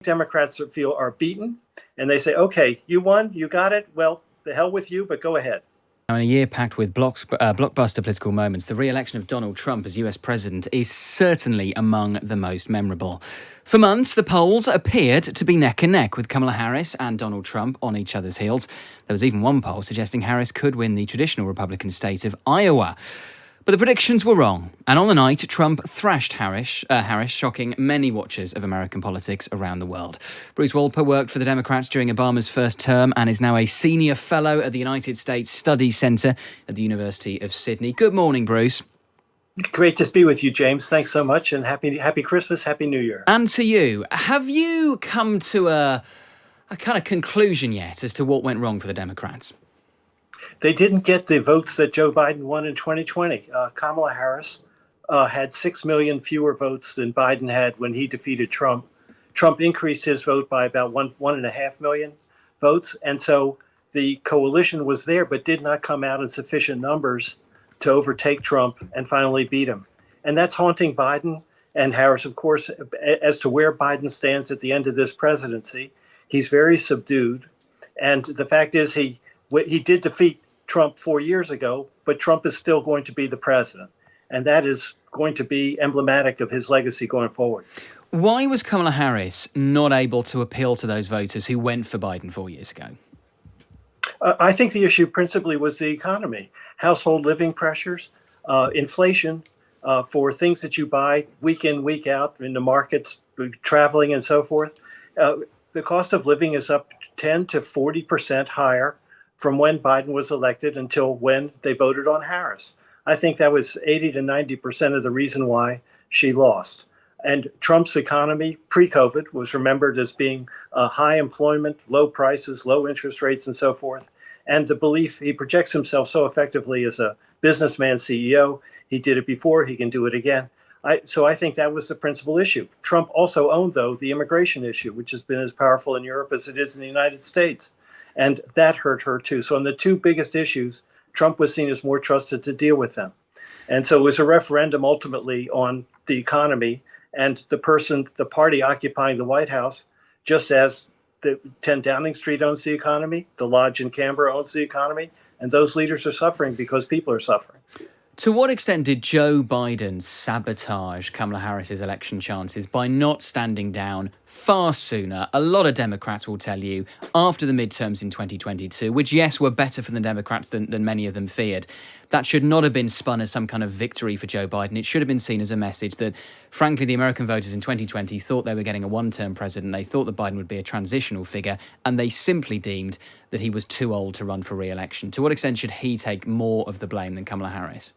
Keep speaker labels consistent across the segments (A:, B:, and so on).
A: Democrats feel are beaten, and they say, okay, you won, you got it, well, the hell with you, but go ahead.
B: In a year packed with blockbuster political moments, the re-election of Donald Trump as US president is certainly among the most memorable. For months, the polls appeared to be neck and neck, with Kamala Harris and Donald Trump on each other's heels. There was even one poll suggesting Harris could win the traditional Republican state of Iowa. But the predictions were wrong, and on the night, Trump thrashed Harris, shocking many watchers of American politics around the world. Bruce Walpole worked for the Democrats during Obama's first term and is now a senior fellow at the United States Studies Centre at the University of Sydney. Good morning, Bruce.
A: Great to be with you, James. Thanks so much, and happy Christmas, Happy New Year.
B: And to you. Have you come to a kind of conclusion yet as to what went wrong for the Democrats?
A: They didn't get the votes that Joe Biden won in 2020. Kamala Harris had 6 million fewer votes than Biden had when he defeated Trump. Trump increased his vote by about 1.5 million votes. And so the coalition was there, but did not come out in sufficient numbers to overtake Trump and finally beat him. And that's haunting Biden and Harris, of course, as to where Biden stands at the end of this presidency. He's very subdued. And the fact is he did defeat Trump 4 years ago, but Trump is still going to be the president. And that is going to be emblematic of his legacy going forward.
B: Why was Kamala Harris not able to appeal to those voters who went for Biden 4 years ago?
A: I think the issue principally was the economy, household living pressures, inflation for things that you buy week in, week out in the markets, traveling and so forth. The cost of living is up 10 to 40% higher from when Biden was elected until when they voted on Harris. I think that was 80 to 90% of the reason why she lost. And Trump's economy pre-COVID was remembered as being high employment, low prices, low interest rates, and so forth. And the belief he projects himself so effectively as a businessman CEO. He did it before, he can do it again. So I think that was the principal issue. Trump also owned, though, the immigration issue, which has been as powerful in Europe as it is in the United States. And that hurt her, too. So on the two biggest issues, Trump was seen as more trusted to deal with them. And so it was a referendum ultimately on the economy and the party occupying the White House, just as the 10 Downing Street owns the economy, the Lodge in Canberra owns the economy, and those leaders are suffering because people are suffering.
B: To what extent did Joe Biden sabotage Kamala Harris's election chances by not standing down far sooner? A lot of Democrats will tell you after the midterms in 2022, which, yes, were better for the Democrats than many of them feared. That should not have been spun as some kind of victory for Joe Biden. It should have been seen as a message that, frankly, the American voters in 2020 thought they were getting a one-term president. They thought that Biden would be a transitional figure, and they simply deemed that he was too old to run for re-election. To what extent should he take more of the blame than Kamala Harris?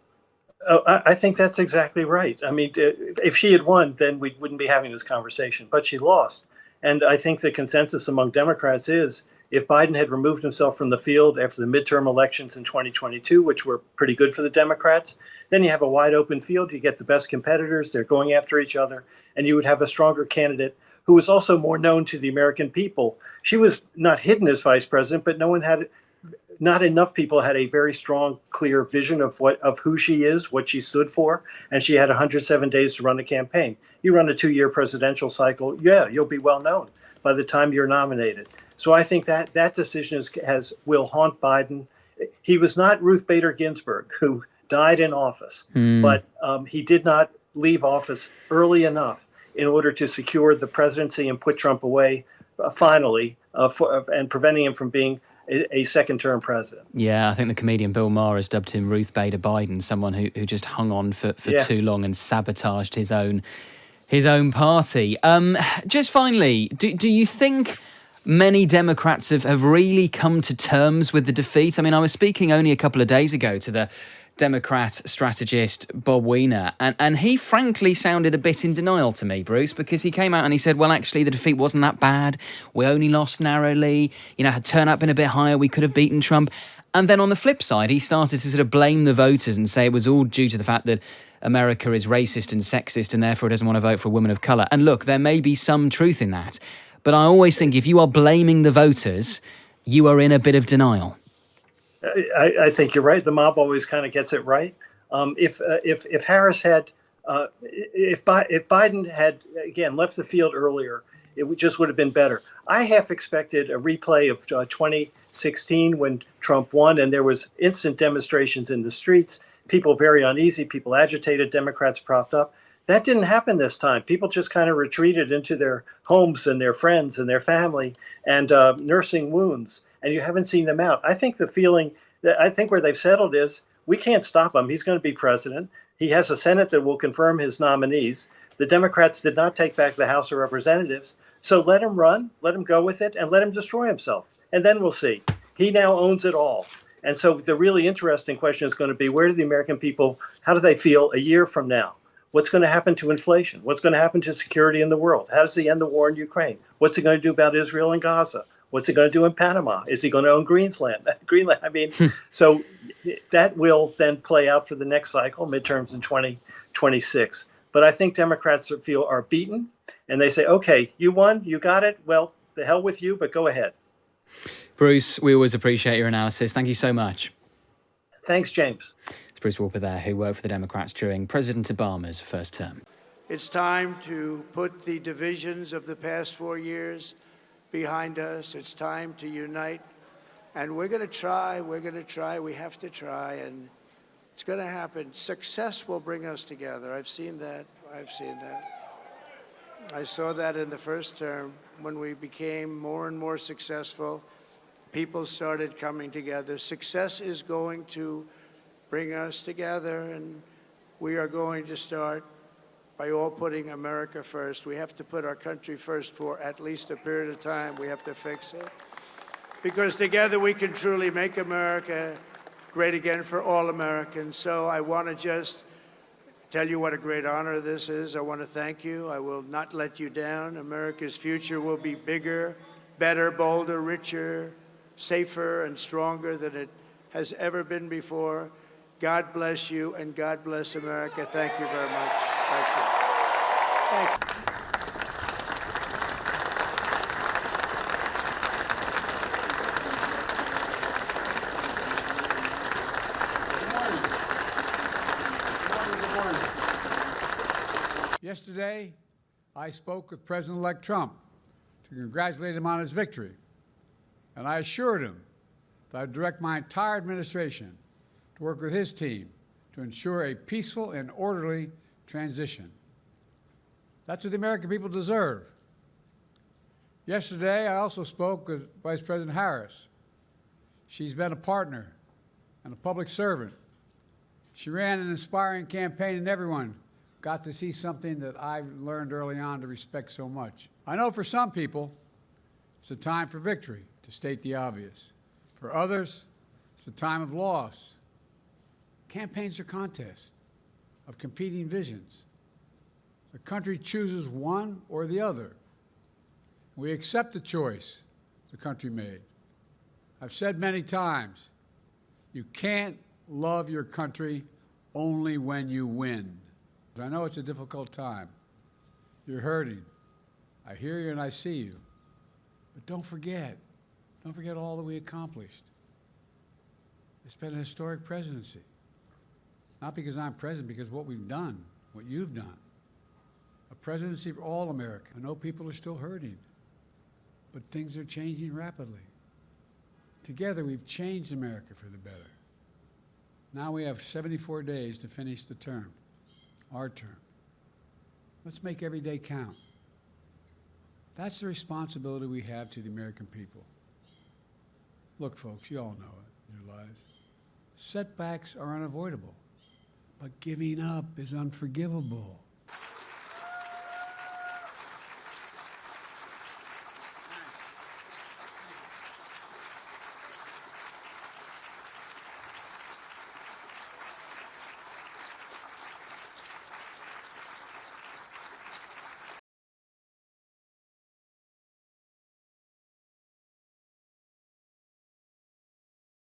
A: Oh, I think that's exactly right. I mean, if she had won, then we wouldn't be having this conversation. But she lost. And I think the consensus among Democrats is if Biden had removed himself from the field after the midterm elections in 2022, which were pretty good for the Democrats, then you have a wide open field. You get the best competitors. They're going after each other. And you would have a stronger candidate who was also more known to the American people. She was not hidden as vice president, but not enough people had a very strong, clear vision of who she is, what she stood for, and she had 107 days to run a campaign. You run a 2-year presidential cycle, you'll be well known by the time you're nominated. So I think that decision will haunt Biden. He was not Ruth Bader Ginsburg, who died in office, but he did not leave office early enough in order to secure the presidency and put Trump away finally, and preventing him from being a second-term president.
B: Yeah, I think the comedian Bill Maher has dubbed him Ruth Bader Biden, someone who just hung on for too long and sabotaged his own party. Just finally, do you think many Democrats have really come to terms with the defeat? I mean, I was speaking only a couple of days ago to the Democrat strategist Bob Weiner, and he frankly sounded a bit in denial to me, Bruce, because he came out and he said, well, actually, the defeat wasn't that bad. We only lost narrowly. Had turnout been a bit higher, we could have beaten Trump. And then on the flip side, he started to sort of blame the voters and say it was all due to the fact that America is racist and sexist and therefore doesn't want to vote for a woman of colour. And look, there may be some truth in that. But I always think if you are blaming the voters, you are in a bit of denial.
A: I think you're right. The mob always kind of gets it right. If Harris had, if Biden had again left the field earlier just would have been better. I half expected a replay of 2016 when Trump won, and there was instant demonstrations in the streets, people very uneasy, people agitated, Democrats propped up. That didn't happen this time. People just kind of retreated into their homes and their friends and their family and nursing wounds, and you haven't seen them out. I think where they've settled is we can't stop him. He's going to be president. He has a Senate that will confirm his nominees. The Democrats did not take back the House of Representatives. So let him run, let him go with it, and let him destroy himself. And then we'll see. He now owns it all. And so the really interesting question is going to be, where do the American people, how do they feel a year from now? What's going to happen to inflation? What's going to happen to security in the world? How does he end the war in Ukraine? What's he going to do about Israel and Gaza? What's he going to do in Panama? Is he going to own Greenland? I mean, so that will then play out for the next cycle, midterms in 2026. But I think Democrats are beaten, and they say, okay, you won, you got it. Well, the hell with you, but go ahead.
B: Bruce, we always appreciate your analysis. Thank you so much.
A: Thanks, James.
B: It's Bruce Walpole there, who worked for the Democrats during President Obama's first term.
C: It's time to put the divisions of the past 4 years behind us. It's time to unite. And we're going to try, we have to try, and it's going to happen. Success will bring us together. I've seen that. I saw that in the first term when we became more and more successful. People started coming together. Success is going to bring us together, and we are going to start by all putting America first. We have to put our country first for at least a period of time. We have to fix it. Because together we can truly make America great again for all Americans. So I want to just tell you what a great honor this is. I want to thank you. I will not let you down. America's future will be bigger, better, bolder, richer, safer, and stronger than it has ever been before. God bless you, and God bless America. Thank you very much. Thank you. Thank you.
D: Yesterday, I spoke with President-elect Trump to congratulate him on his victory, and I assured him that I'd direct my entire administration to work with his team to ensure a peaceful and orderly transition. That's what the American people deserve. Yesterday, I also spoke with Vice President Harris. She's been a partner and a public servant. She ran an inspiring campaign, and everyone got to see something that I learned early on to respect so much. I know for some people, it's a time for victory, to state the obvious. For others, it's a time of loss. Campaigns are contests of competing visions. The country chooses one or the other. We accept the choice the country made. I've said many times, you can't love your country only when you win. I know it's a difficult time. You're hurting. I hear you and I see you. But don't forget all that we accomplished. It's been a historic presidency. Not because I'm president, because what we've done, what you've done. A presidency for all America. I know people are still hurting, but things are changing rapidly. Together, we've changed America for the better. Now we have 74 days to finish the term. Our term. Let's make every day count. That's the responsibility we have to the American people. Look, folks, you all know it in your lives. Setbacks are unavoidable, but giving up is unforgivable.